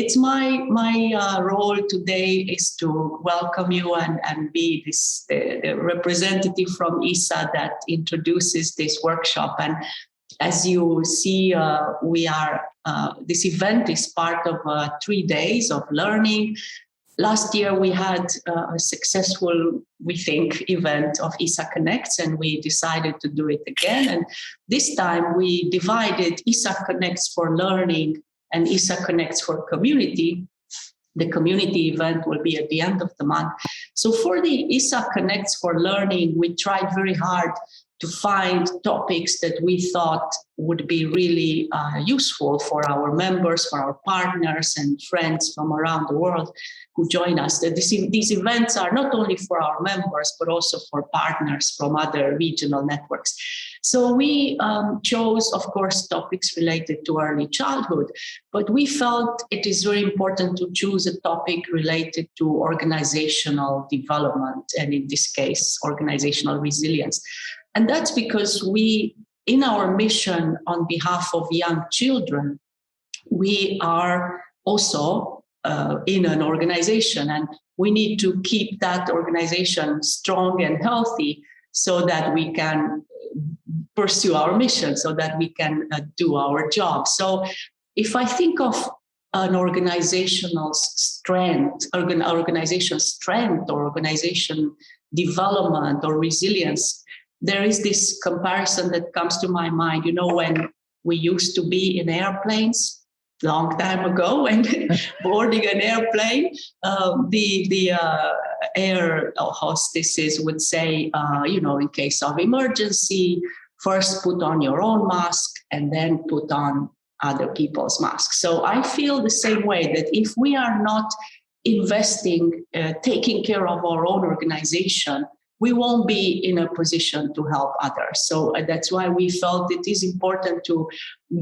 It's my role today is to welcome you and be the representative from ISSA that introduces this workshop. And as you see, we are this event is part of 3 days of learning. Last year, we had a successful, we think, event of ISSA Connects, and we decided to do it again. And this time, we divided ISSA Connects for learning and ISSA Connects for community. The community event will be at the end of the month. So for the ISSA Connects for learning, we tried very hard to find topics that we thought would be really useful for our members, for our partners and friends from around the world who join us. These events are not only for our members, but also for partners from other regional networks. So we chose, of course, topics related to early childhood, but we felt it is very important to choose a topic related to organizational development, and in this case, organizational resilience. And that's because we, in our mission on behalf of young children, we are also in an organization, and we need to keep that organization strong and healthy so that we can pursue our mission, so that we can do our job. So if I think of an organizational strength, or organization development or resilience, there is this comparison that comes to my mind. You know, when we used to be in airplanes long time ago, and boarding an airplane, the air hostesses would say, in case of emergency, first put on your own mask and then put on other people's masks. So I feel the same way, that if we are not investing, taking care of our own organization, we won't be in a position to help others. So that's why we felt it is important to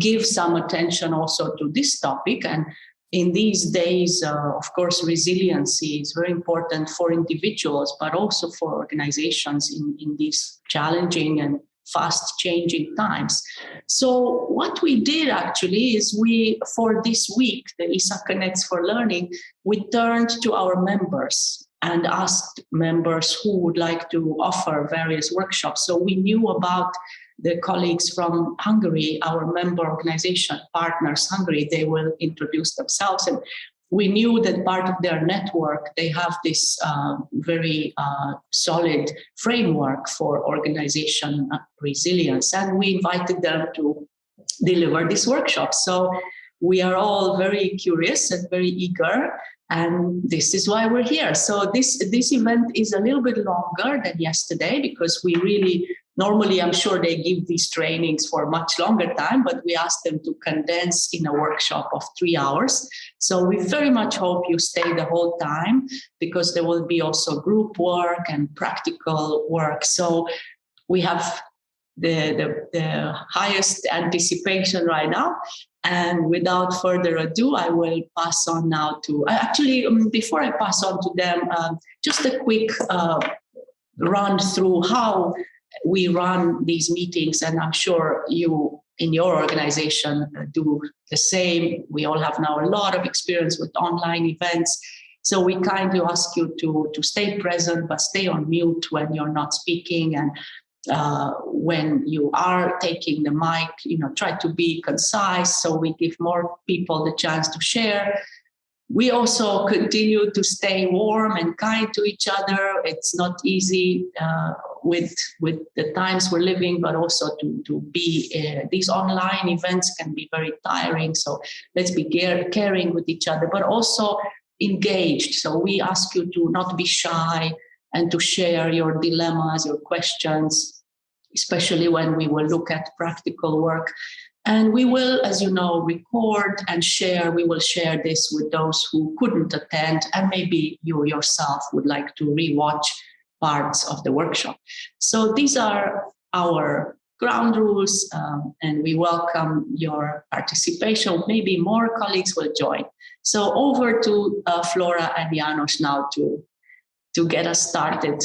give some attention also to this topic. And in these days, of course, resiliency is very important for individuals, but also for organizations in these challenging and fast changing times. So what we did actually is for this week, the ISSA Connects for Learning, we turned to our members and asked members who would like to offer various workshops. So we knew about the colleagues from Hungary, our member organization, Partners Hungary. They will introduce themselves. And we knew that part of their network, they have this very solid framework for organization resilience. And we invited them to deliver this workshop. So we are all very curious and very eager. And this is why we're here. So this event is a little bit longer than yesterday, because we really, normally I'm sure they give these trainings for a much longer time, but we asked them to condense in a workshop of 3 hours. So we very much hope you stay the whole time, because there will be also group work and practical work. So we have the highest anticipation right now. And without further ado, I will pass on now to, before I pass on to them, just a quick run through how we run these meetings. And I'm sure you in your organization do the same. We all have now a lot of experience with online events. So we kindly ask you to stay present, but stay on mute when you're not speaking. And when you are taking the mic, try to be concise, so we give more people the chance to share. We also continue to stay warm and kind to each other. It's not easy with the times we're living, but also to be, these online events can be very tiring. So let's be caring with each other, but also engaged. So we ask you to not be shy and to share your dilemmas, your questions, especially when we will look at practical work. And we will, as you know, record and share. We will share this with those who couldn't attend, and maybe you yourself would like to rewatch parts of the workshop. So these are our ground rules, and we welcome your participation. Maybe more colleagues will join. So over to Flora and János now to get us started.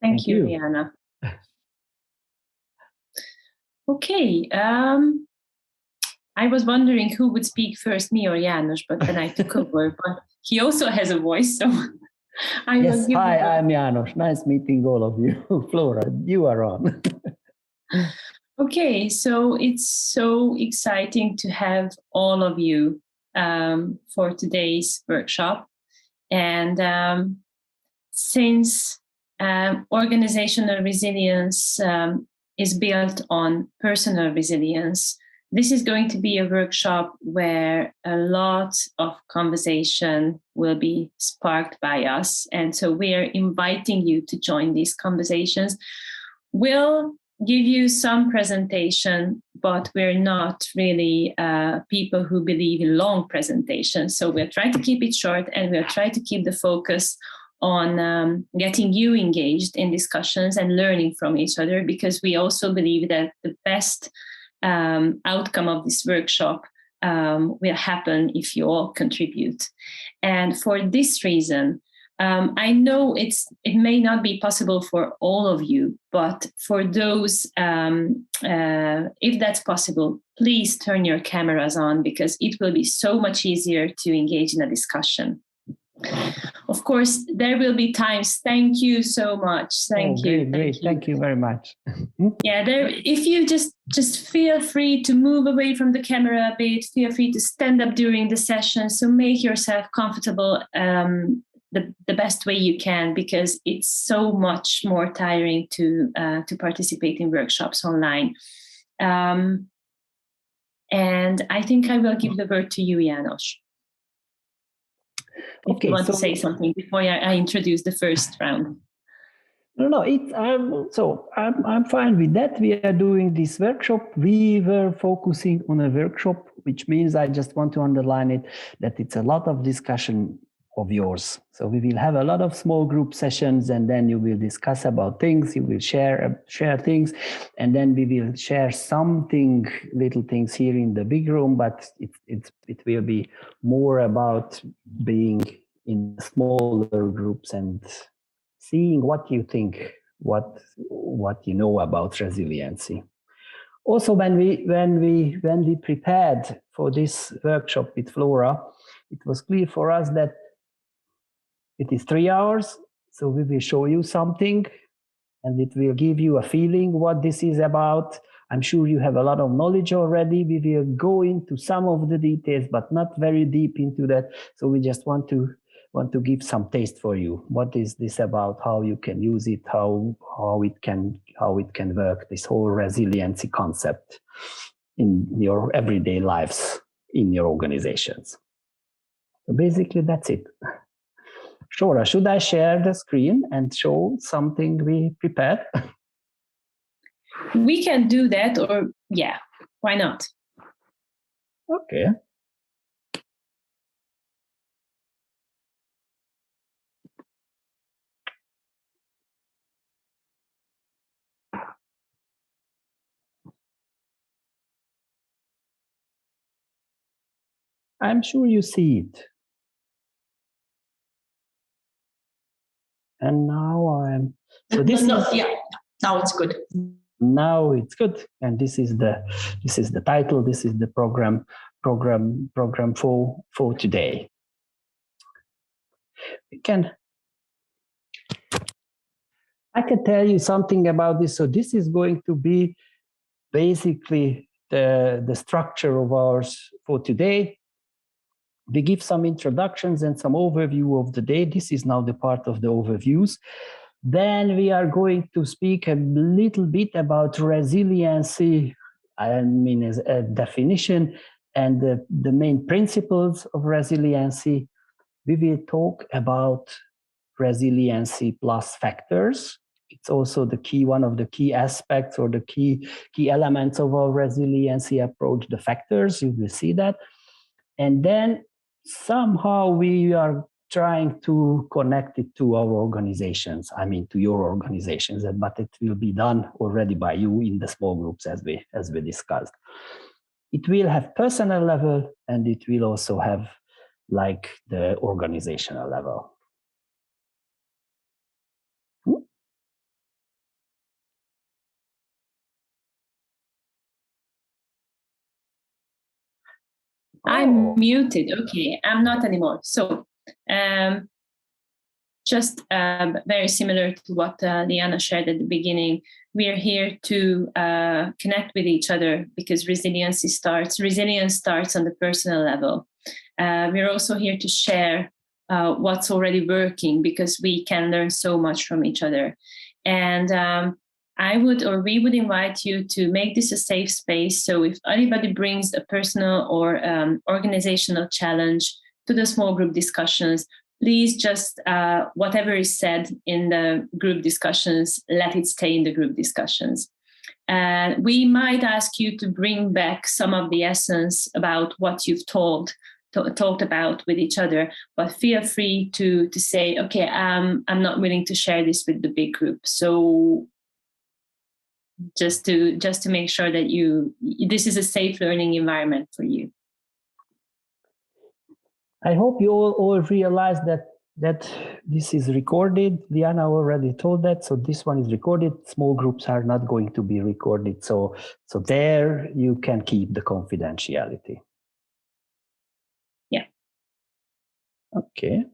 Thank you, Liana. Okay. I was wondering who would speak first, me or János, but then I took over. But he also has a voice, so I will Yes, give hi, the I'm János. Nice meeting all of you. Flora, you are on. Okay, so it's so exciting to have all of you for today's workshop. And since organizational resilience is built on personal resilience, this is going to be a workshop where a lot of conversation will be sparked by us. And so we are inviting you to join these conversations. We'll give you some presentation, but we're not really people who believe in long presentations. So we'll try to keep it short, and we'll try to keep the focus on getting you engaged in discussions and learning from each other, because we also believe that the best outcome of this workshop will happen if you all contribute. And for this reason, I know it may not be possible for all of you, but for those, if that's possible, please turn your cameras on, because it will be so much easier to engage in a discussion. Of course, there will be times. Thank you so much. Thank you. Great. Thank you very much. Yeah, if you just feel free to move away from the camera a bit, feel free to stand up during the session. So make yourself comfortable the best way you can, because it's so much more tiring to participate in workshops online. And I think I will give the word to you, János. If you want to say something before I introduce the first round. No. I'm fine with that. We are doing this workshop. We were focusing on a workshop, which means I just want to underline it, that it's a lot of discussion of yours. So we will have a lot of small group sessions, and then you will discuss about things. You will share things, and then we will share little things here in the big room. But it will be more about being in smaller groups and seeing what you think, what you know about resiliency. Also, when we prepared for this workshop with Flora, it was clear for us that it is 3 hours, so we will show you something, and it will give you a feeling what this is about. I'm sure you have a lot of knowledge already. We will go into some of the details, but not very deep into that. So we just want to give some taste for you. What is this about? How you can use it? How it can work? This whole resiliency concept in your everyday lives, in your organizations. So basically, that's it. Shora, should I share the screen and show something we prepared? We can do that, or yeah, why not? Okay. I'm sure you see it. And now now it's good. Now it's good. And this is the title. This is the program for today. I can tell you something about this. So this is going to be basically the structure of ours for today. We give some introductions and some overview of the day. This is now the part of the overviews. Then we are going to speak a little bit about resiliency, as a definition, and the main principles of resiliency. We will talk about resiliency plus factors. It's also one of the key aspects or the key elements of our resiliency approach, the factors. You will see that. And then somehow we are trying to connect it to our organizations, to your organizations, but it will be done already by you in the small groups as we discussed. It will have personal level, and it will also have like the organizational level. I'm muted. Okay, I'm not anymore. So just very similar to what Liana shared at the beginning, we are here to connect with each other because resilience starts on the personal level. We're also here to share what's already working because we can learn so much from each other. And we would invite you to make this a safe space. So if anybody brings a personal or organizational challenge to the small group discussions, please just whatever is said in the group discussions, let it stay in the group discussions. And we might ask you to bring back some of the essence about what you've talked about with each other, but feel free to say, okay, I'm not willing to share this with the big group. So just to make sure that this is a safe learning environment for you. I hope you all realize that this is recorded. Liana already told that, so this one is recorded. Small groups are not going to be recorded, so there you can keep the confidentiality. Yeah. Okay.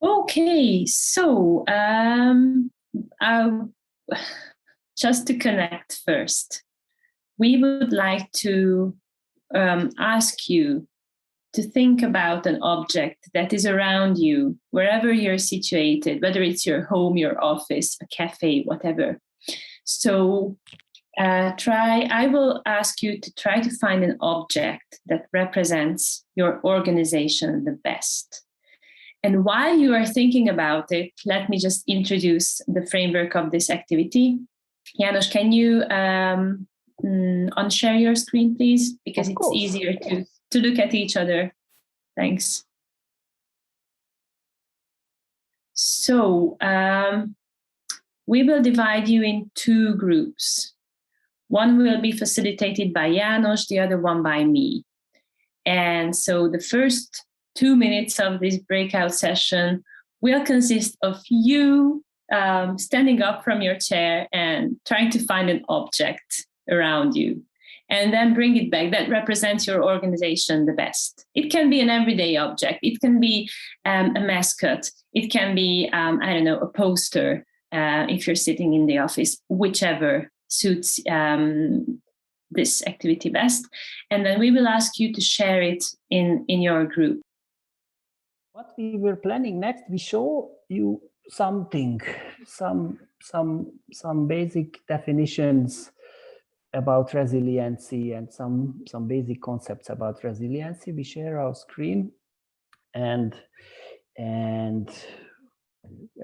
Okay, so just to connect first, we would like to ask you to think about an object that is around you, wherever you're situated, whether it's your home, your office, a cafe, whatever. So I will ask you to try to find an object that represents your organization the best. And while you are thinking about it, let me just introduce the framework of this activity. János, can you unshare your screen, please? Because it's easier to look at each other. Thanks. So we will divide you in two groups. One will be facilitated by János, the other one by me. And so the first 2 minutes of this breakout session will consist of you standing up from your chair and trying to find an object around you and then bring it back that represents your organization the best. It can be an everyday object. It can be a mascot. It can be, a poster if you're sitting in the office, whichever suits this activity best. And then we will ask you to share it in your group. What we were planning next, we show you something, some basic definitions about resiliency and some basic concepts about resiliency. We share our screen and a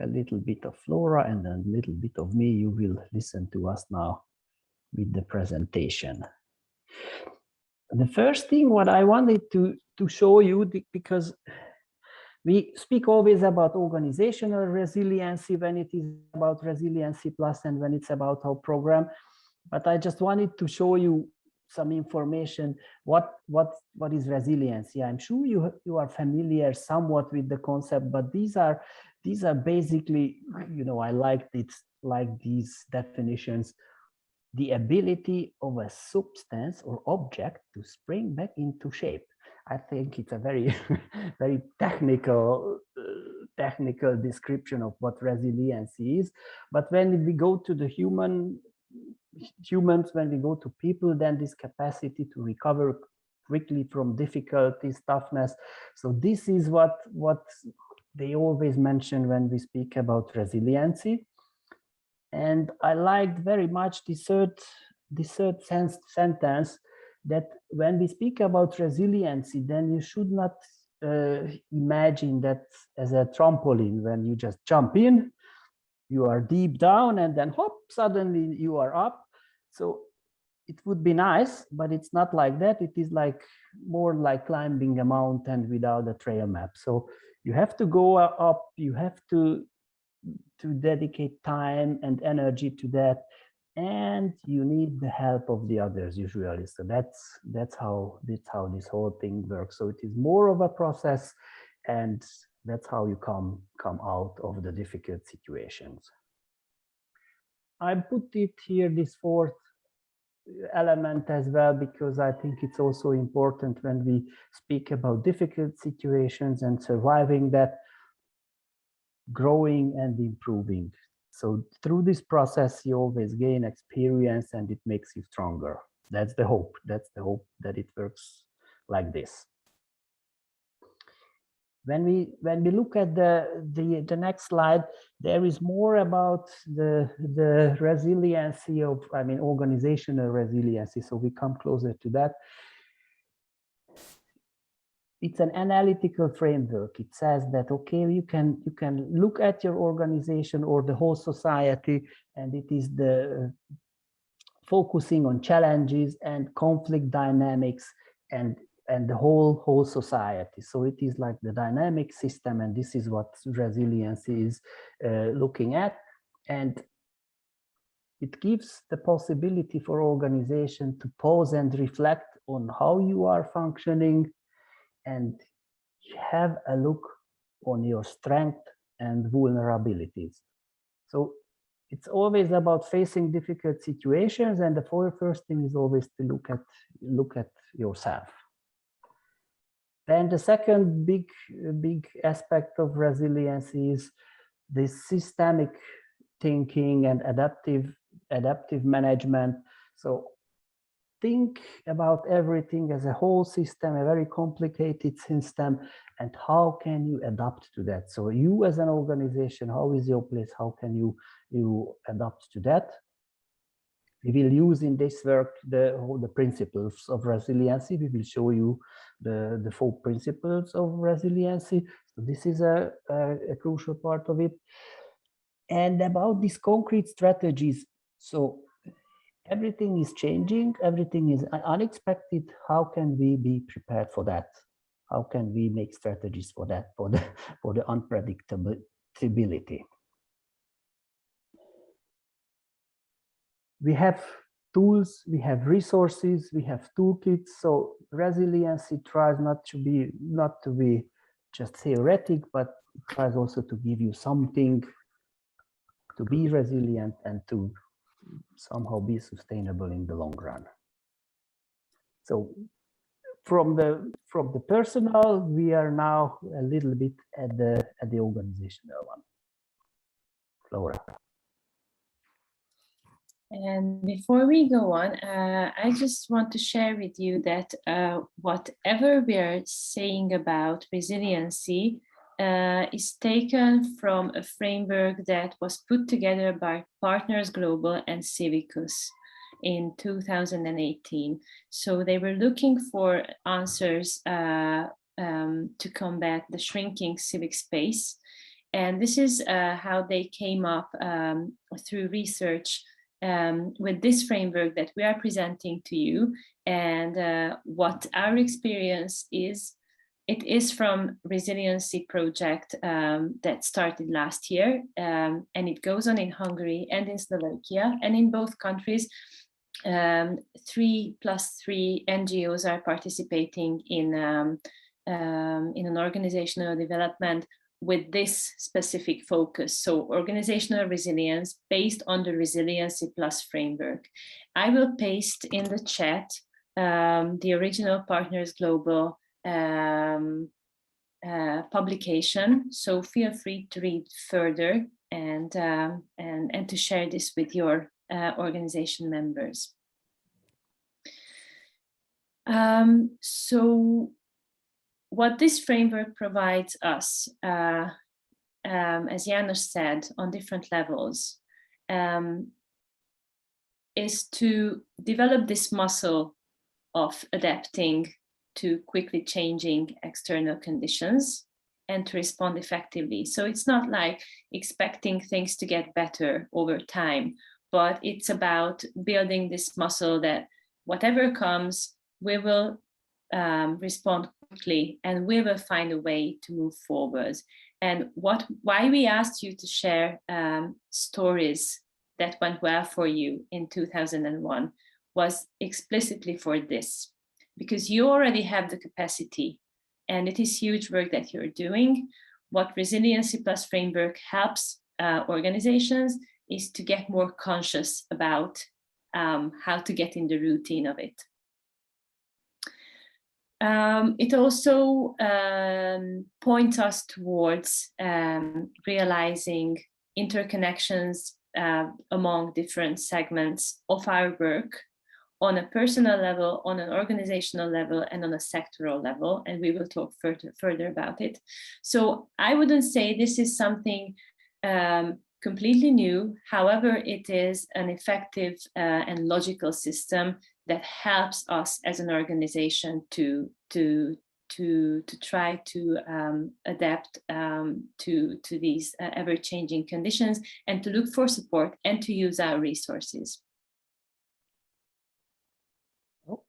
little bit of Flora and a little bit of me. You will listen to us now with the presentation. The first thing what I wanted to show you, because we speak always about organizational resiliency when it is about Resiliency Plus and when it's about our program, but I just wanted to show you some information. What is resiliency? I'm sure you are familiar somewhat with the concept, but these are basically, I like these definitions. The ability of a substance or object to spring back into shape. I think it's a very, very technical description of what resiliency is. But when we go to the humans, when we go to people, then this capacity to recover quickly from difficulties, toughness. So this is what they always mention when we speak about resiliency. And I liked very much the third sentence, that when we speak about resiliency, then you should not imagine that as a trampoline, when you just jump in, you are deep down and then hop, suddenly you are up. So it would be nice, but it's not like that. It is more like climbing a mountain without a trail map. So you have to go up, you have to dedicate time and energy to that, and you need the help of the others usually. So that's how this whole thing works. So it is more of a process, and that's how you come out of the difficult situations. I put it here, this fourth element as well, because I think it's also important when we speak about difficult situations and surviving that, growing and improving. So through this process, you always gain experience and it makes you stronger. That's the hope. That's the hope that it works like this. When we look at the next slide, there is more about the resiliency of, I mean, organizational resiliency. So we come closer to that. It's an analytical framework. It says that, okay, you can look at your organization or the whole society, and it is the focusing on challenges and conflict dynamics and the whole society. So it is like the dynamic system, and this is what resilience is looking at. And it gives the possibility for organization to pause and reflect on how you are functioning and have a look on your strength and vulnerabilities. So it's always about facing difficult situations, and the first thing is always to look at yourself. Then the second big aspect of resilience is this systemic thinking and adaptive management. So think about everything as a whole system, a very complicated system, and how can you adapt to that? So you as an organization, how is your place? How can you adapt to that? We will use in this work the principles of resiliency. We will show you the 4 principles of resiliency. So this is a crucial part of it. And about these concrete strategies. So everything is changing, everything is unexpected. How can we be prepared for that? How can we make strategies for that, for the unpredictability? We have tools, we have resources, we have toolkits. So resiliency tries not to be just theoretic, but it tries also to give you something to be resilient and to somehow be sustainable in the long run. So from the personal, we are now a little bit at the organizational one. Flora. And before we go on, I just want to share with you that whatever we are saying about resiliency is taken from a framework that was put together by Partners Global and CIVICUS in 2018. So they were looking for answers to combat the shrinking civic space. And this is how they came up through research with this framework that we are presenting to you. And what our experience is, it is from Resiliency Project that started last year, and it goes on in Hungary and in Slovakia. And in both countries, 3+3 NGOs are participating in an organizational development with this specific focus. So organizational resilience based on the Resiliency Plus framework. I will paste in the chat the original Partners Global publication. So feel free to read further and to share this with your organization members. So what this framework provides us, as Janos said, on different levels, is to develop this muscle of adapting to quickly changing external conditions and to respond effectively. So it's not like expecting things to get better over time, but it's about building this muscle that whatever comes, we will respond quickly and we will find a way to move forward. And why we asked you to share stories that went well for you in 2001 was explicitly for this, because you already have the capacity and it is huge work that you're doing. What Resiliency Plus framework helps organizations is to get more conscious about how to get in the routine of it. It also points us towards realizing interconnections among different segments of our work on a personal level, on an organizational level, and on a sectoral level, and we will talk further about it. So I wouldn't say this is something completely new. However, it is an effective and logical system that helps us as an organization to try to adapt to these ever-changing conditions, and to look for support and to use our resources. Okay.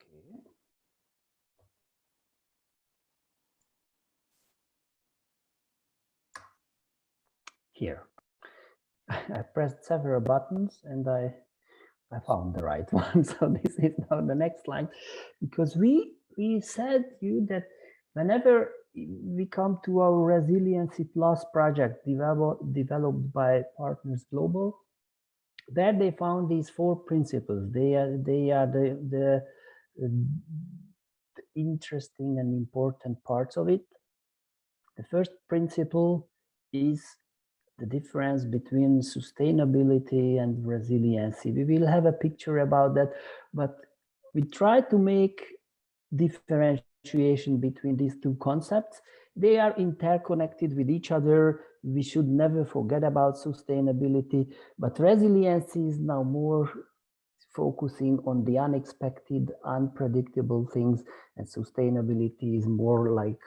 Here. I pressed several buttons and I found the right one. So this is now the next slide, because we said to you that whenever we come to our Resiliency Plus project developed by Partners Global, there they found these 4 principles. They are the interesting and important parts of it. The first principle is the difference between sustainability and resiliency. We will have a picture about that, but we try to make differentiation between these 2 concepts. They are interconnected with each other. We should never forget about sustainability, but resiliency is now more focusing on the unexpected, unpredictable things, and sustainability is more like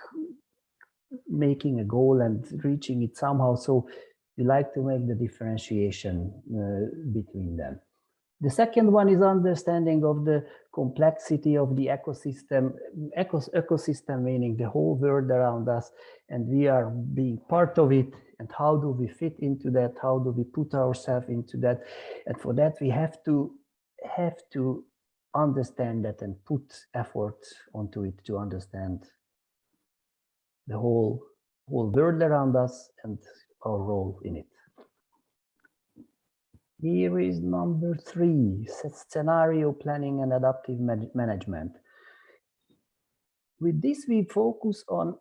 making a goal and reaching it somehow. So we like to make the differentiation between them. The second one is understanding of the complexity of the ecosystem. Ecosystem meaning the whole world around us, and we are being part of it. And how do we fit into that? How do we put ourselves into that? And for that, we have to understand that and put effort onto it to understand the whole world around us and our role in it. Here is number 3, scenario planning and adaptive management. With this, we focus on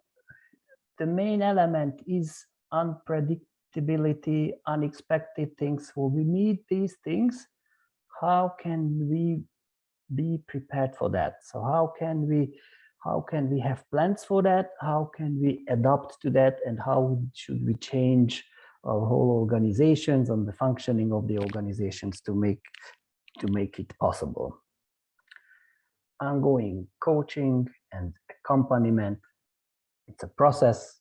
the main element is unpredictability, unexpected things. So we meet these things. How can we be prepared for that? So how can we have plans for that? How can we adapt to that? And how should we change our whole organizations and the functioning of the organizations to make it possible? Ongoing coaching and accompaniment. It's a process.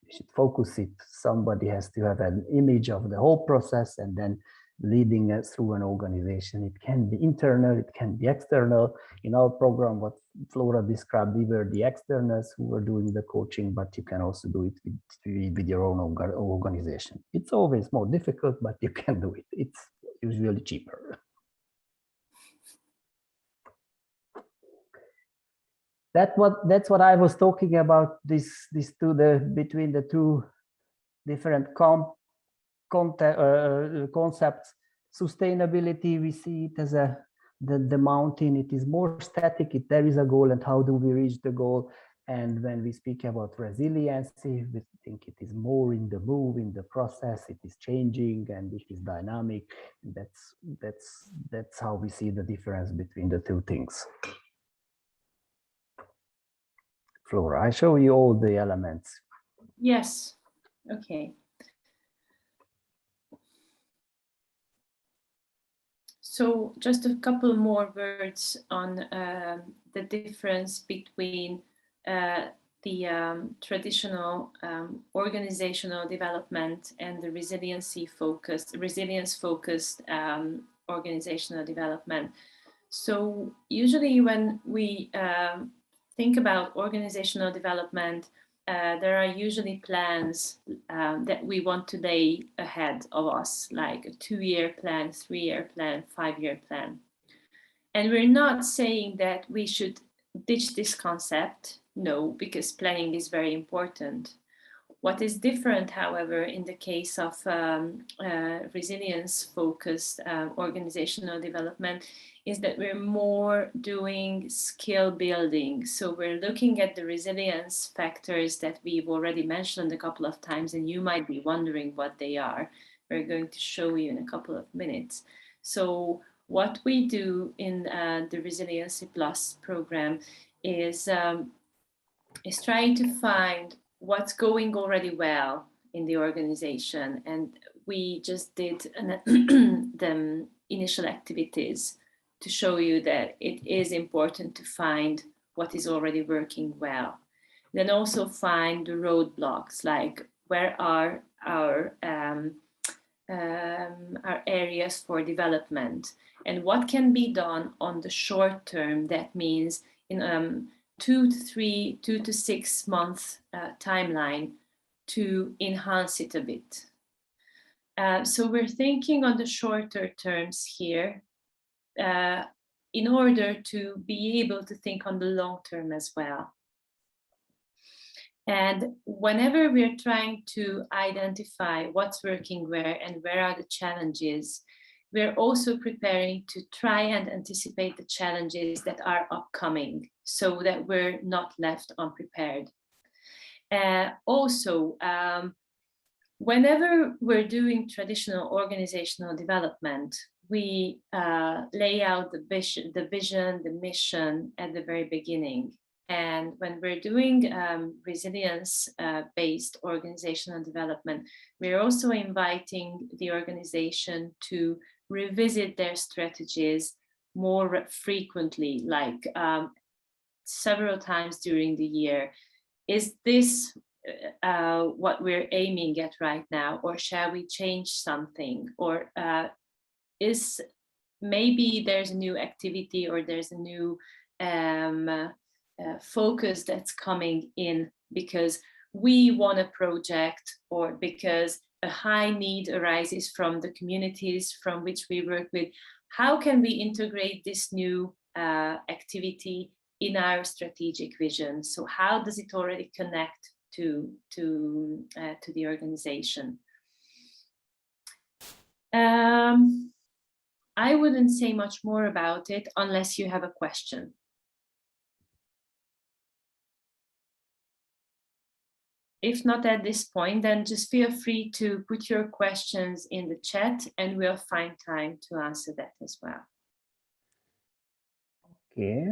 We should focus it. Somebody has to have an image of the whole process and then leading us through an organization. It can be internal, it can be external. In our program, what Flora described, we were the externals who were doing the coaching, but you can also do it with your own organization. It's always more difficult, but you can do it. It's usually cheaper. That's what I was talking about. Between the 2 different concepts. Sustainability, we see it as the mountain. It is more static. There is a goal, and how do we reach the goal? And when we speak about resiliency, we think it is more in the move, in the process. It is changing and it is dynamic. And that's how we see the difference between the 2 things. Flora, I show you all the elements. Yes. Okay. So just a couple more words on the difference between the traditional organizational development and the resilience-focused organizational development. So usually when we think about organizational development, there are usually plans that we want to lay ahead of us, like a 2-year plan, 3-year plan, 5-year plan. And we're not saying that we should ditch this concept, no, because planning is very important. What is different, however, in the case of resilience-focused organizational development is that we're more doing skill building. So we're looking at the resilience factors that we've already mentioned a couple of times, and you might be wondering what they are. We're going to show you in a couple of minutes. So what we do in the Resiliency Plus program is trying to find what's going already well in the organization. And we just did the initial activities to show you that it is important to find what is already working well. Then also find the roadblocks, like where are our areas for development and what can be done on the short term. That means in 2 to 6 month timeline to enhance it a bit. So we're thinking on the shorter terms here in order to be able to think on the long term as well. And whenever we're trying to identify what's working where and where are the challenges, we're also preparing to try and anticipate the challenges that are upcoming so that we're not left unprepared. Whenever we're doing traditional organizational development, we lay out the vision, the mission at the very beginning. And when we're doing resilience-based organizational development, we're also inviting the organization to revisit their strategies more frequently, like several times during the year. Is this what we're aiming at right now, or shall we change something? Or is maybe there's a new activity or there's a new focus that's coming in because we want a project or because a high need arises from the communities from which we work with. How can we integrate this new activity in our strategic vision? So how does it already connect to the organization? I wouldn't say much more about it unless you have a question. If not at this point, then just feel free to put your questions in the chat and we'll find time to answer that as well. Okay.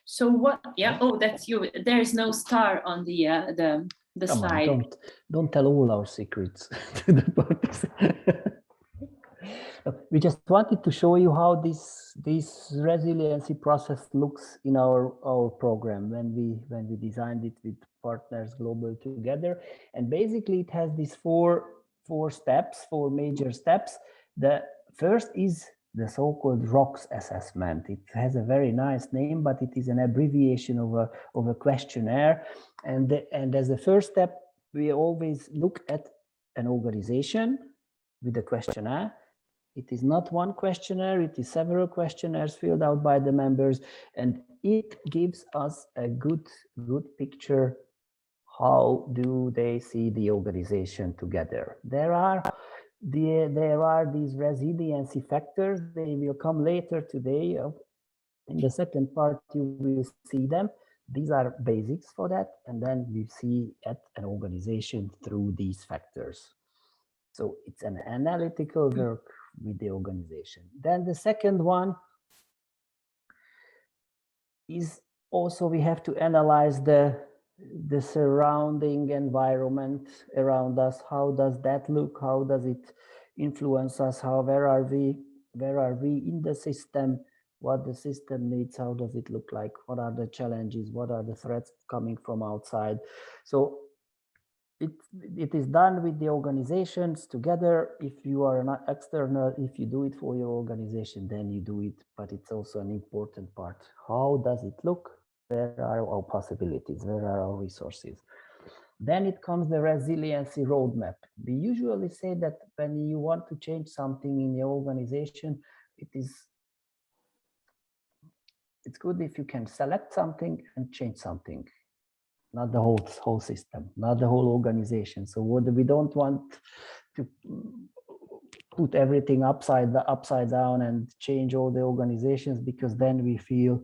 So what, yeah, oh, that's you. There is no star on the Come slide. on, don't tell all our secrets to the purpose. We just wanted to show you how this resiliency process looks in our program when we designed it with partners global together. And basically it has these four major steps. The first is the so-called ROCKS assessment. It has a very nice name, but it is an abbreviation of a questionnaire. And as the first step, we always look at an organization with a questionnaire. It is not one questionnaire, it is several questionnaires filled out by the members, and it gives us a good picture. How do they see the organization together? There are these resiliency factors. They will come later today. In the second part, you will see them. These are basics for that, and then we see at an organization through these factors. So it's an analytical work with the organization. Then the second one is also we have to analyze the surrounding environment around us. How does that look? How does it influence us? Where are we in the system? What the system needs? How does it look like? What are the challenges? What are the threats coming from outside? So it is done with the organizations together. If you are not external, if you do it for your organization, then you do it, but it's also an important part. How does it look? Where are our possibilities? Where are our resources? Then it comes the resiliency roadmap. We usually say that when you want to change something in your organization, it's good if you can select something and change something. not the whole system, not the whole organization. So what we don't want to put everything upside down and change all the organizations, because then we feel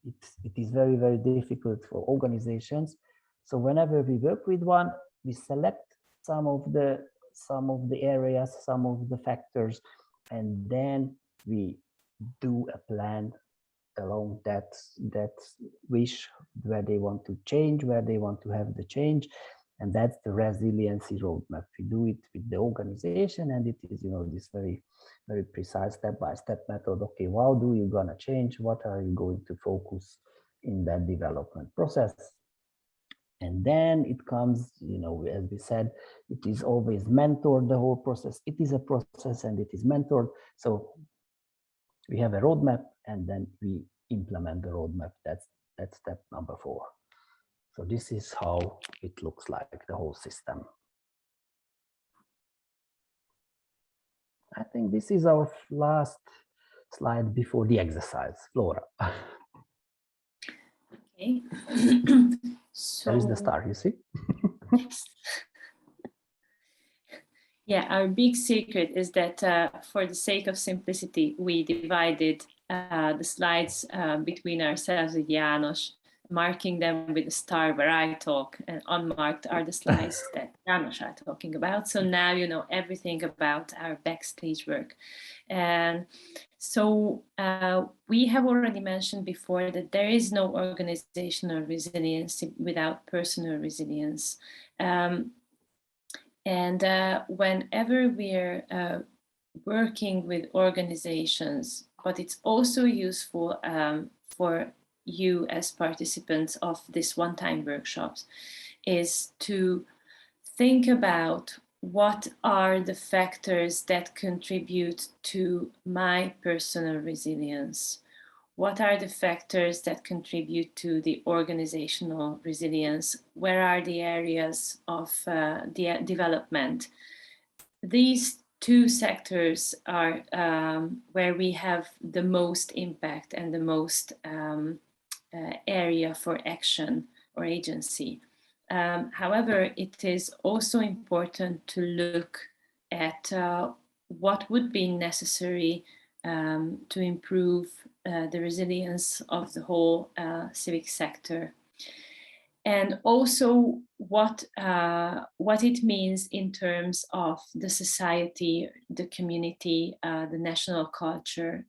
it is very, very difficult for organizations. So whenever we work with one, we select some of the areas, some of the factors, and then we do a plan along that wish, where they want to change, where they want to have the change. And that's the resiliency roadmap. We do it with the organization, and it is, this very, very precise step-by-step method. Okay, how do you gonna change? What are you going to focus in that development process? And then it comes, as we said, it is always mentored, the whole process. It is a process and it is mentored. So we have a roadmap, and then we implement the roadmap. That's step number 4. So this is how it looks like, the whole system. I think this is our last slide before the exercise. Flora. Okay. So there is the star, you see? Yes. Yeah, our big secret is that for the sake of simplicity, we divided the slides between ourselves with János, marking them with a star where I talk, and unmarked are the slides that János are talking about. So now you know everything about our backstage work. And so we have already mentioned before that there is no organizational resilience without personal resilience. And whenever we're working with organizations, but it's also useful for you as participants of this one-time workshops, is to think about what are the factors that contribute to my personal resilience. What are the factors that contribute to the organizational resilience? Where are the areas of the development? These 2 sectors are where we have the most impact and the most area for action or agency. However, it is also important to look at what would be necessary to improve the resilience of the whole civic sector, and also what it means in terms of the society, the community, the national culture,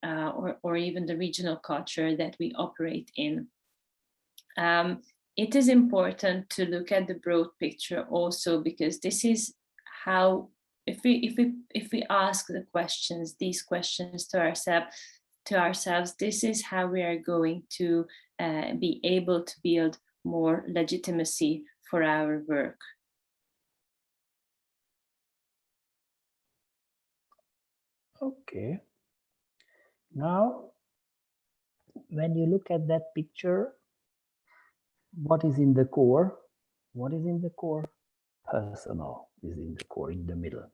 or even the regional culture that we operate in. It is important to look at the broad picture also, because this is how, if we ask these questions to ourselves, this is how we are going to be able to build more legitimacy for our work. Okay. Now, when you look at that picture, what is in the core? What is in the core? Personal is in the core, in the middle.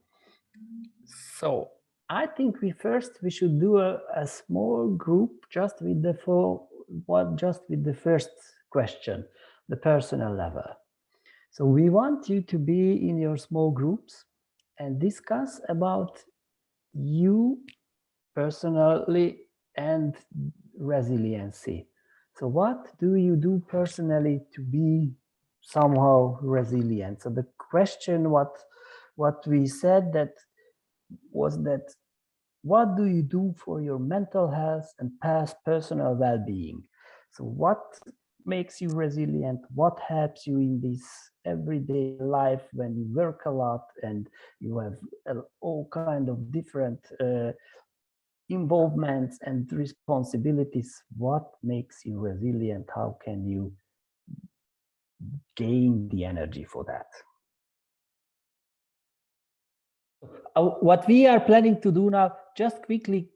So I think we should do a small group just with the first question, the personal level. So we want you to be in your small groups and discuss about you personally and resiliency. So what do you do personally to be somehow resilient? So the question what we said that was that what do you do for your mental health and past personal well-being? So what makes you resilient? What helps you in this everyday life when you work a lot and you have all kind of different involvements and responsibilities? What makes you resilient? How can you gain the energy for that? What we are planning to do now, just quickly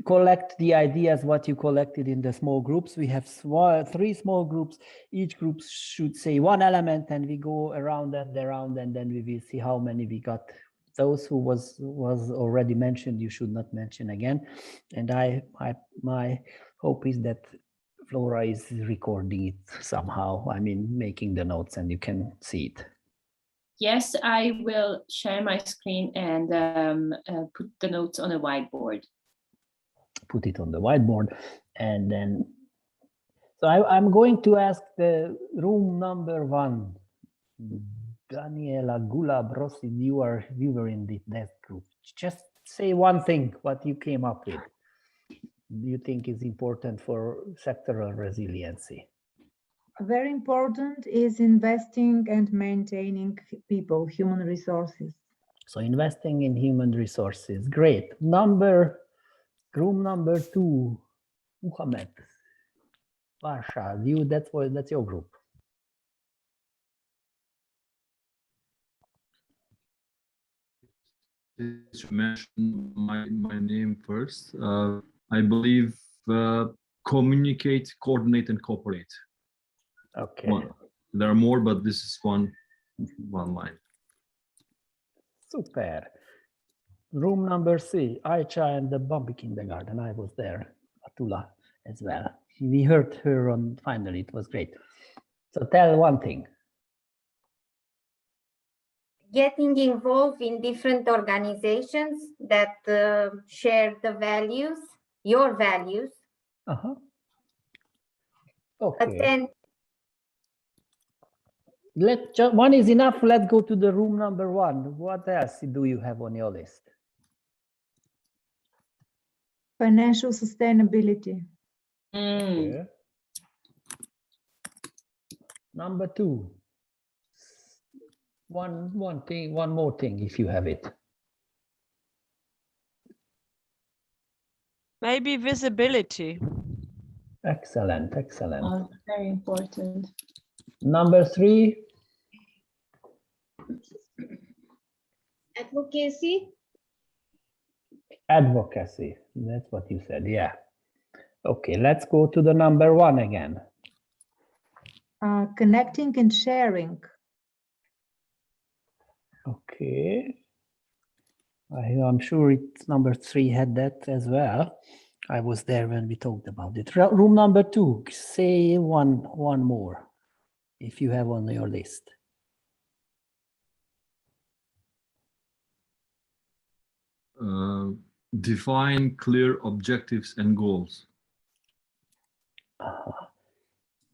collect the ideas what you collected in the small groups. We have 3 small groups. Each group should say 1 element, and we go around and around, and then we will see how many we got. Those who was already mentioned, you should not mention again. And my hope is that Flora is recording it somehow. I mean, making the notes and you can see it. Yes, I will share my screen and put the notes on a whiteboard. Put it on the whiteboard. And then, so I'm going to ask the room number 1. Daniela Gula-Brossi, you were in that group. Just say one thing, what you came up with. Do you think is important for sectoral resiliency? Very important is investing and maintaining people, human resources. So investing in human resources, great. Room number 2, Muhammad, Varsha, that's your group. Mention my name first. I believe communicate, coordinate, and cooperate. Okay. There are more, but this is one line. Super. Room number 3, Aicha and the Bambi Kindergarten. I was there, Atula as well. We heard her on finally, it was great. So tell one thing. Getting involved in different organizations that share the values, your values. Okay. One is enough. Let's go to the room number 1. What else do you have on your list? Financial sustainability. Okay. Number 2. One more thing, if you have it. Maybe visibility. Excellent, excellent. Oh, very important. Number 3. Advocacy. Advocacy. That's what you said, yeah. Okay, let's go to the number 1 again. Connecting and sharing. Okay. I'm sure it's number 3 had that as well. I was there when we talked about it. Room number 2, say one more, if you have on your list. Define clear objectives and goals.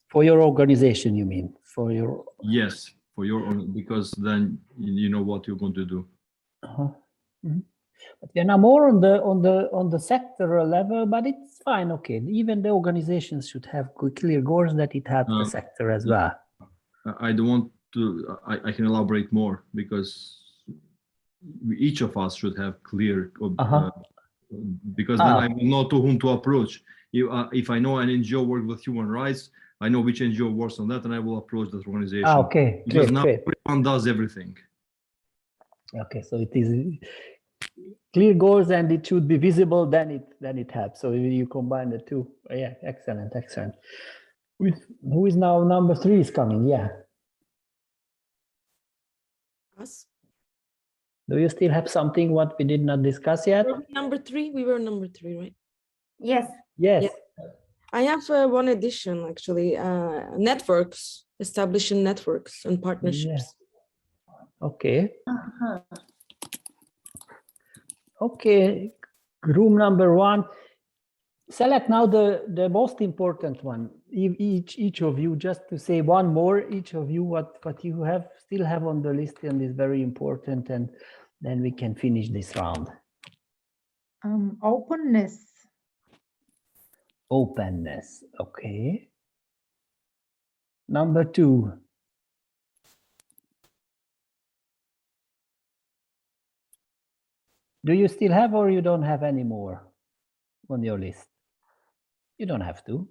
For your organization, you mean? For your... Yes, for your own, because then you know what you're going to do. But we are now more on the sectoral level, but it's fine. Okay, even the organizations should have clear goals that it helps the sector as well. I don't want to. I can elaborate more because each of us should have clear. Because then I will know to whom to approach. If I know an NGO works with human rights, I know which NGO works on that, and I will approach that organization. Okay, because great, now great. everyone does everything. Okay, so it is clear goals and it should be visible, then it helps. So you combine the two. Yeah, excellent, excellent. Who is now number 3 is coming? Yeah. Us. Do you still have something what we did not discuss yet? Number 3, we were number 3, right? Yes. Yes. Yeah. I have one addition actually. Networks, establishing networks and partnerships. Yeah. Okay. Okay, room number 1. Select now the most important one. Each of you, just to say one more, each of you what you still have on the list and is very important, and then we can finish this round. Openness. Openness, okay. Number 2. Do you still have or you don't have any more on your list? You don't have to.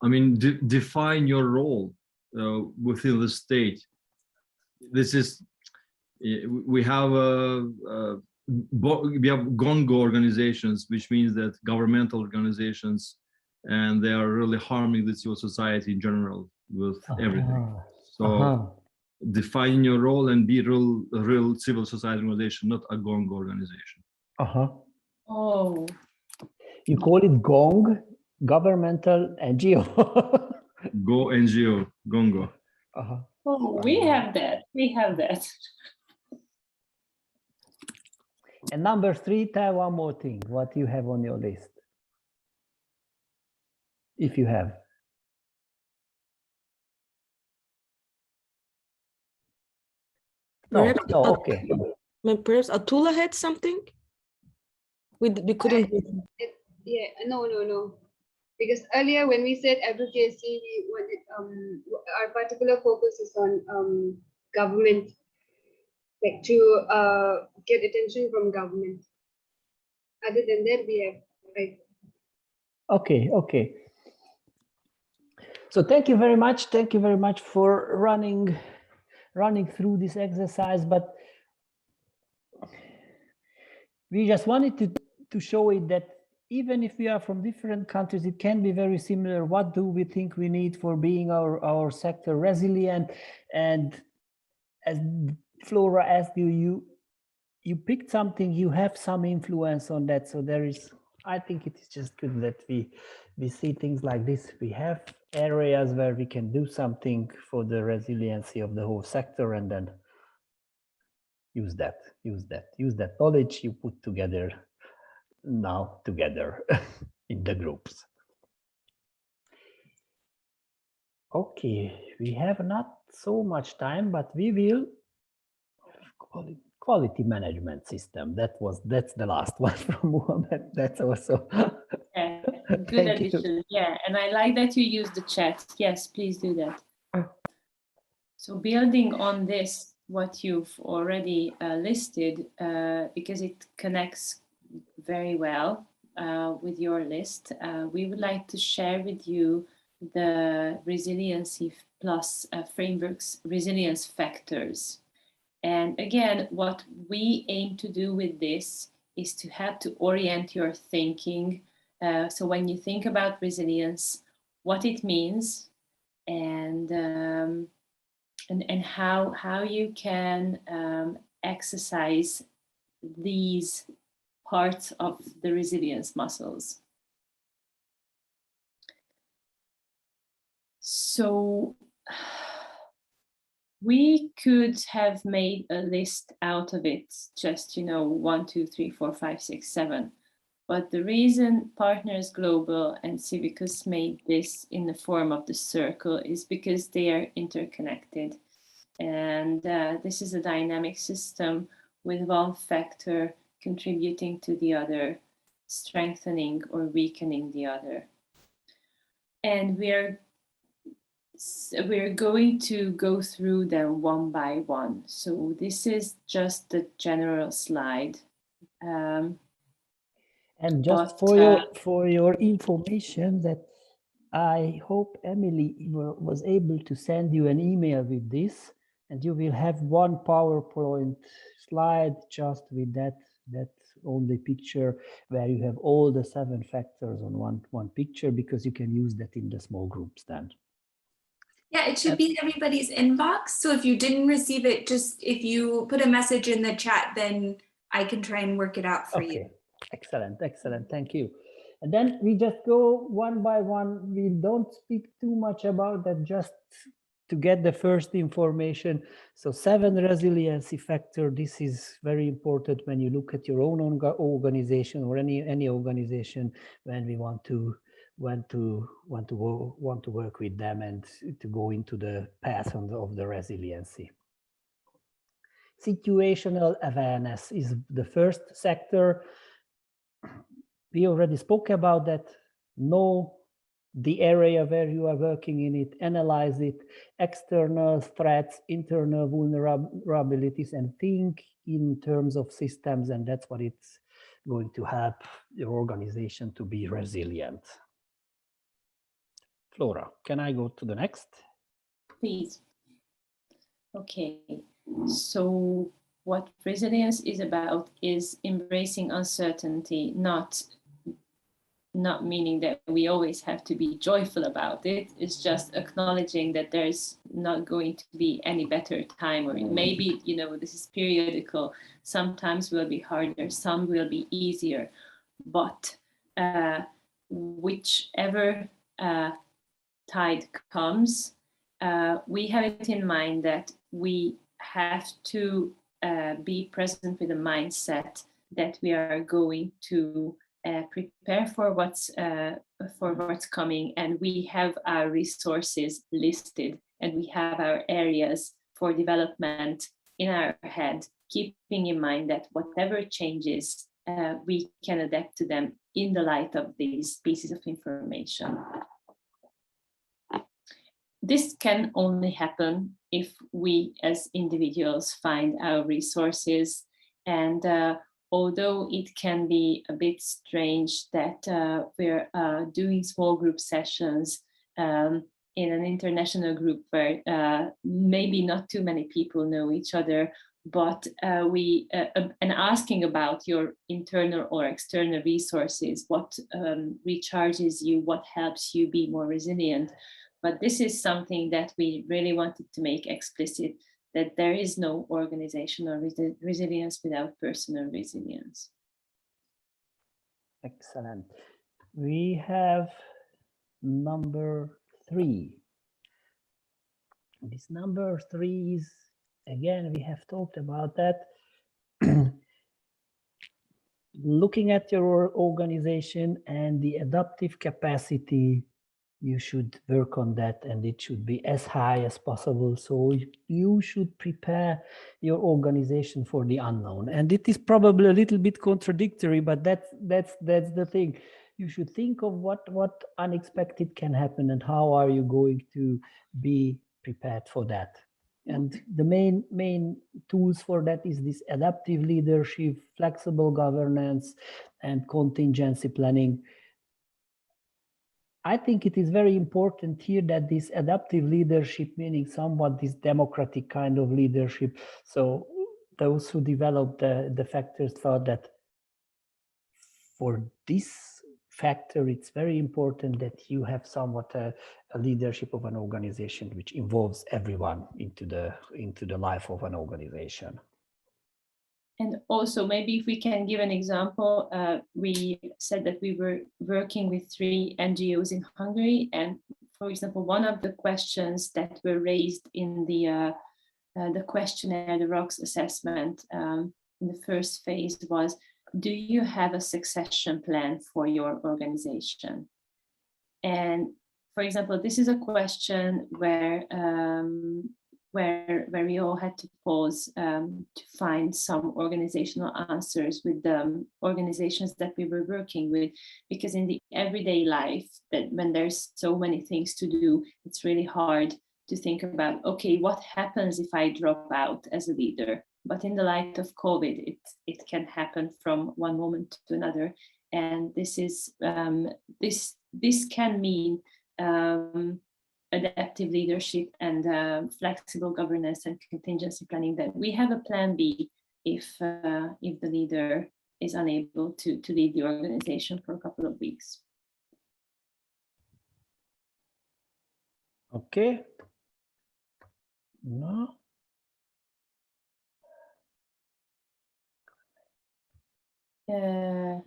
I mean, define your role within the state. This is, we have gongo organizations, which means that governmental organizations, and they are really harming the civil society in general with everything. So define your role and be a real civil society organization, not a gongo organization. Oh. You call it GONG, governmental NGO. Go NGO, Gongo. Oh, we have that. We have that. And number 3, tell one more thing, what you have on your list. If you have. No, Perhaps, no, okay. Perhaps Atula had something? We couldn't. Yeah, no. Because earlier when we said advocacy, we wanted, our particular focus is on government, like to get attention from government. Other than that, we have like. Okay. So thank you very much. Thank you very much for running through this exercise. But we just wanted to show it that even if we are from different countries, it can be very similar. What do we think we need for being our sector resilient? And as Flora asked you picked something, you have some influence on that. So there is, I think it is just good that we see things like this. We have areas where we can do something for the resiliency of the whole sector, and then use that knowledge you put together in the groups. Okay, we have not so much time, but we will quality management system. That's the last one from Mohammed. That's also Yeah, good addition. Yeah, and I like that you use the chat. Yes, please do that. So building on this, what you've already listed, because it connects very well with your list, we would like to share with you the Resiliency Plus framework's resilience factors. And again, what we aim to do with this is to help to orient your thinking. So when you think about resilience, what it means, and how you can exercise these parts of the resilience muscles. So we could have made a list out of it, just 1, 2, 3, 4, 5, 6, 7. But the reason Partners Global and CIVICUS made this in the form of the circle is because they are interconnected. And this is a dynamic system with one factor contributing to the other, strengthening or weakening the other. And we're going to go through them one by one. So this is just the general slide. And just for your information, that I hope Emily was able to send you an email with this, and you will have one PowerPoint slide just with that only picture, where you have all the 7 factors on one picture, because you can use that in the small groups then. Yeah, it should be in everybody's inbox. So if you didn't receive it, just if you put a message in the chat, then I can try and work it out for you. Excellent. Thank you. And then we just go one by one. We don't speak too much about that, just to get the first information. So 7 resiliency factor. This is very important when you look at your own organization, or any organization, when we want to work with them and to go into the path of the resiliency. Situational awareness is the first sector. We already spoke about that. Know the area where you are working in it, analyze it, external threats, internal vulnerabilities, and think in terms of systems, and that's what it's going to help your organization to be resilient. Flora, can I go to the next? Please. Okay, so what resilience is about is embracing uncertainty, not meaning that we always have to be joyful about it. It's just acknowledging that there's not going to be any better time, or maybe, this is periodical. Sometimes will be harder, some will be easier, but whichever tide comes, we have it in mind that we have to be present with a mindset that we are going to prepare for what's coming, and we have our resources listed, and we have our areas for development in our head, keeping in mind that whatever changes, we can adapt to them in the light of these pieces of information. This can only happen if we as individuals find our resources. And although it can be a bit strange that we're doing small group sessions in an international group where maybe not too many people know each other, but and asking about your internal or external resources, what recharges you, what helps you be more resilient. But this is something that we really wanted to make explicit, that there is no organizational resilience without personal resilience. Excellent. We have number 3. This number 3 is, again, we have talked about that. Looking at your organization and the adaptive capacity, you should work on that, and it should be as high as possible. So you should prepare your organization for the unknown. And it is probably a little bit contradictory, but that's the thing. You should think of what unexpected can happen and how are you going to be prepared for that. And the main tools for that is this adaptive leadership, flexible governance, and contingency planning. I think it is very important here that this adaptive leadership, meaning somewhat this democratic kind of leadership. So those who developed the factors thought that for this factor, it's very important that you have somewhat a leadership of an organization which involves everyone into the life of an organization. And also, maybe if we can give an example, we said that we were working with 3 NGOs in Hungary. And for example, one of the questions that were raised in the questionnaire, the ROCS assessment in the first phase was, do you have a succession plan for your organization? And for example, this is a question where we all had to pause to find some organizational answers with the organizations that we were working with, because in the everyday life, that when there's so many things to do, it's really hard to think about, okay, what happens if I drop out as a leader? But in the light of COVID, it can happen from one moment to another, and this is this can mean adaptive leadership and flexible governance and contingency planning, that we have a plan B if the leader is unable to lead the organization for a couple of weeks. Okay. No.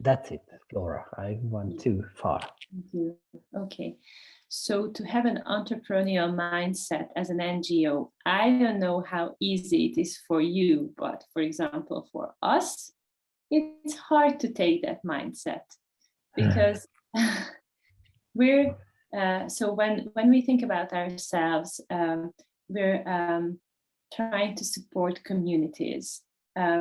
That's it, Laura. I went too far. Thank you. Okay. So to have an entrepreneurial mindset as an NGO, I don't know how easy it is for you, but for example, for us, it's hard to take that mindset, because we're, so when we think about ourselves, we're trying to support communities.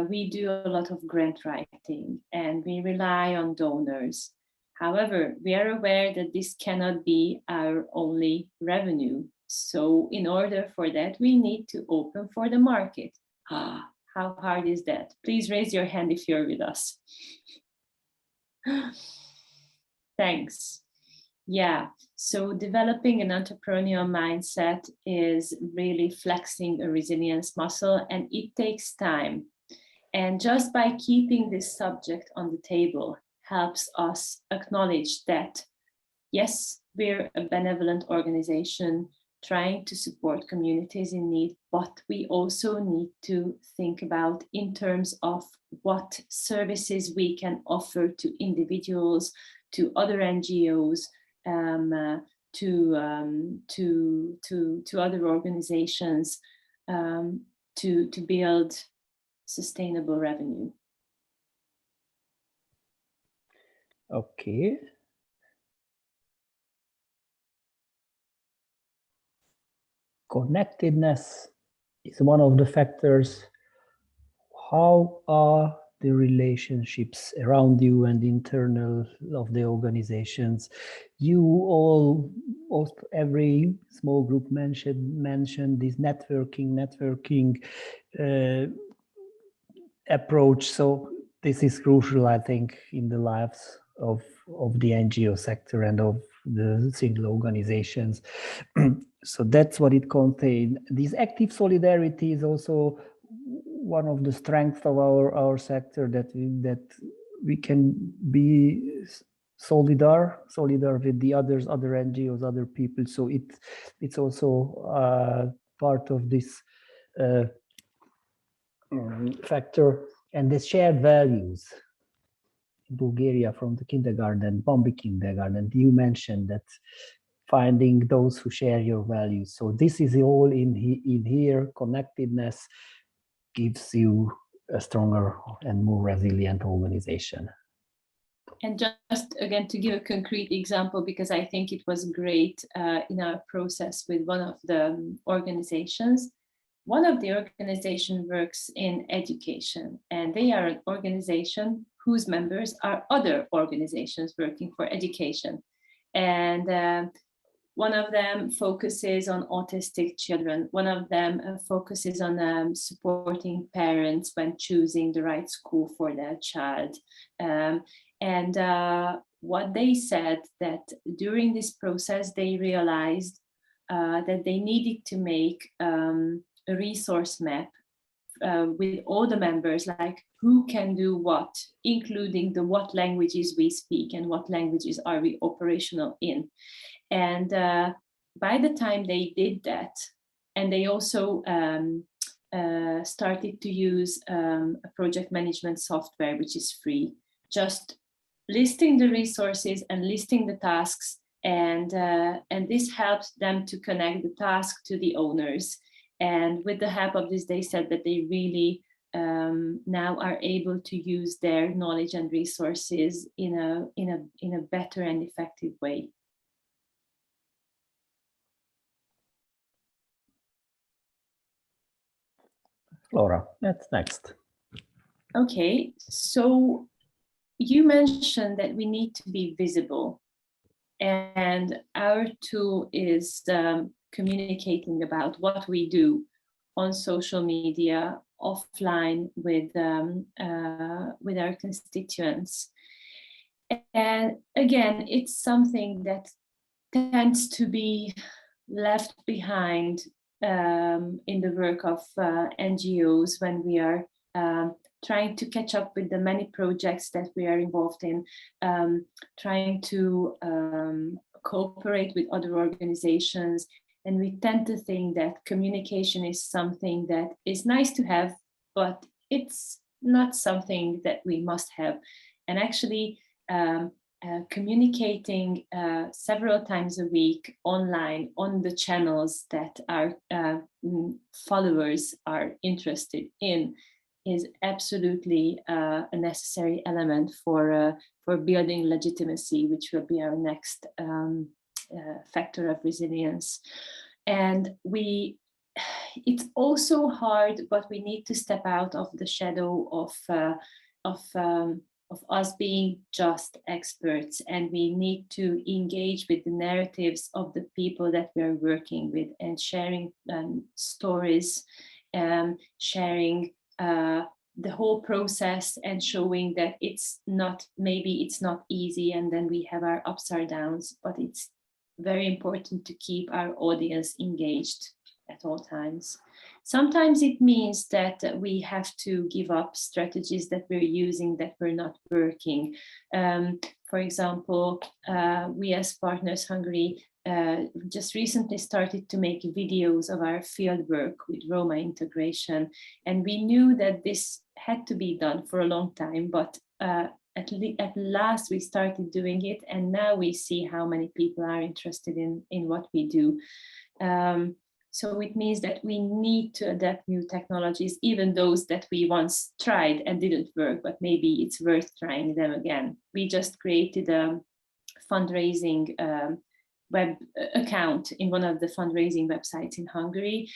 We do a lot of grant writing and we rely on donors. However, we are aware that this cannot be our only revenue. So in order for that, we need to open for the market. How hard is that? Please raise your hand if you're with us. Thanks. Yeah, so developing an entrepreneurial mindset is really flexing a resilience muscle, and it takes time. And just by keeping this subject on the table helps us acknowledge that, yes, we're a benevolent organization trying to support communities in need, but we also need to think about in terms of what services we can offer to individuals, to other NGOs, to other organizations, to build sustainable revenue. Okay. Connectedness is one of the factors. How are the relationships around you and internal of the organizations? You all, every small group mentioned this networking approach. So this is crucial, I think, in the lives of the NGO sector and of the single organizations. So that's what it contains. This active solidarity is also one of the strengths of our sector, that we can be solidar with the other NGOs, other people. So it's also part of this factor. And the shared values in Bulgaria from the kindergarten, Bombi kindergarten, you mentioned that finding those who share your values. So this is all in here. Connectedness gives you a stronger and more resilient organization. And just again, to give a concrete example, because I think it was great in our process with one of the organizations. One of the organization works in education, and they are an organization whose members are other organizations working for education. And one of them focuses on autistic children. One of them focuses on supporting parents when choosing the right school for their child. And what they said, that during this process, they realized that they needed to make a resource map with all the members, like who can do what, including the what languages we speak and what languages are we operational in. And by the time they did that, and they also started to use a project management software, which is free, just listing the resources and listing the tasks, and this helped them to connect the task to the owners. And with the help of this, they said that they really now are able to use their knowledge and resources in a better and effective way. Laura, that's next. Okay, so you mentioned that we need to be visible, and our tool is communicating about what we do on social media, offline with our constituents. And again, it's something that tends to be left behind in the work of NGOs when we are trying to catch up with the many projects that we are involved in, trying to cooperate with other organizations. And we tend to think that communication is something that is nice to have, but it's not something that we must have. And actually, communicating several times a week online on the channels that our followers are interested in is absolutely a necessary element for building legitimacy, which will be our next factor of resilience. And it's also hard, but we need to step out of the shadow of us being just experts, and we need to engage with the narratives of the people that we are working with, and sharing stories, sharing the whole process, and showing that it's not easy, and then we have our ups or downs, but it's very important to keep our audience engaged at all times. Sometimes it means that we have to give up strategies that we're using that were not working. For example, we as Partners Hungary just recently started to make videos of our field work with Roma integration. And we knew that this had to be done for a long time, but at last we started doing it, and now we see how many people are interested in what we do. So it means that we need to adapt new technologies, even those that we once tried and didn't work, but maybe it's worth trying them again. We just created a fundraising web account in one of the fundraising websites in Hungary.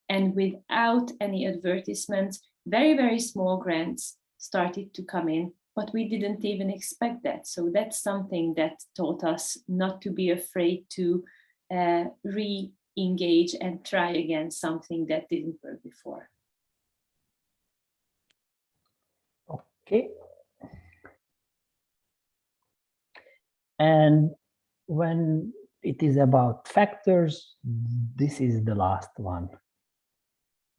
And without any advertisements, very, very small grants started to come in, but we didn't even expect that. So that's something that taught us not to be afraid to re-engage and try again something that didn't work before. Okay. And when it is about factors, this is the last one.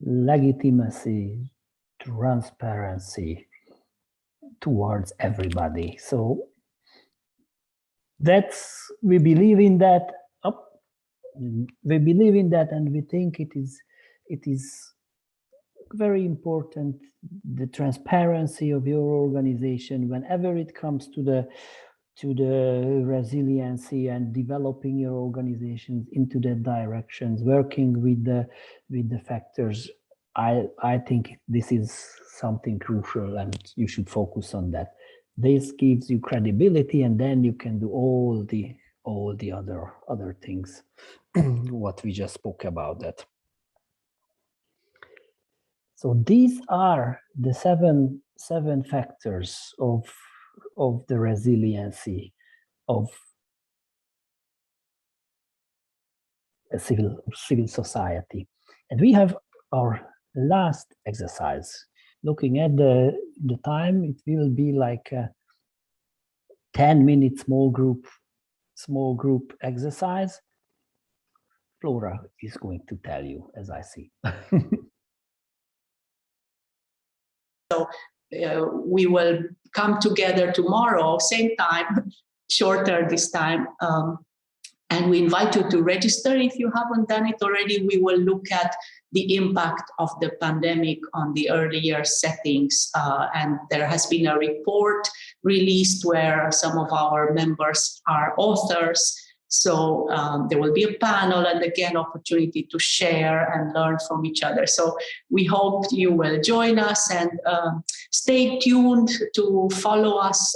Legitimacy, transparency towards everybody. So we believe in that. We believe in that, and we think it is very important, the transparency of your organization whenever it comes to the resiliency and developing your organizations into that directions, working with the factors. I think this is something crucial, and you should focus on that. This gives you credibility, and then you can do all the other things what we just spoke about that. So these are the seven factors of the resiliency of a civil society. And we have our last exercise. Looking at the time, it will be like a 10-minute small group exercise. Flora is going to tell you, as I see. So we will come together tomorrow, same time, shorter this time. And we invite you to register if you haven't done it already. We will look at the impact of the pandemic on the earlier settings. And there has been a report released where some of our members are authors. So there will be a panel and again, opportunity to share and learn from each other. So we hope you will join us and stay tuned to follow us,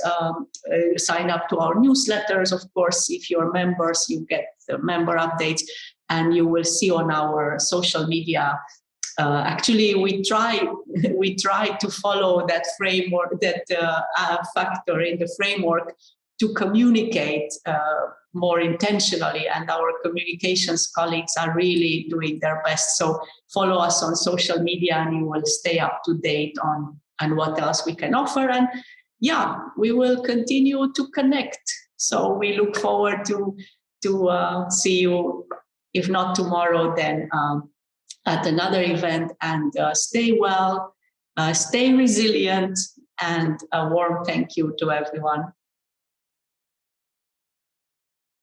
sign up to our newsletters. Of course, if you're members, you get the member updates and you will see on our social media. Actually, we try to follow that framework, that factor in the framework to communicate more intentionally, and our communications colleagues are really doing their best. So follow us on social media and you will stay up to date on what else we can offer. And yeah, we will continue to connect. So we look forward to see you, if not tomorrow, then at another event. And stay well, stay resilient, and a warm thank you to everyone.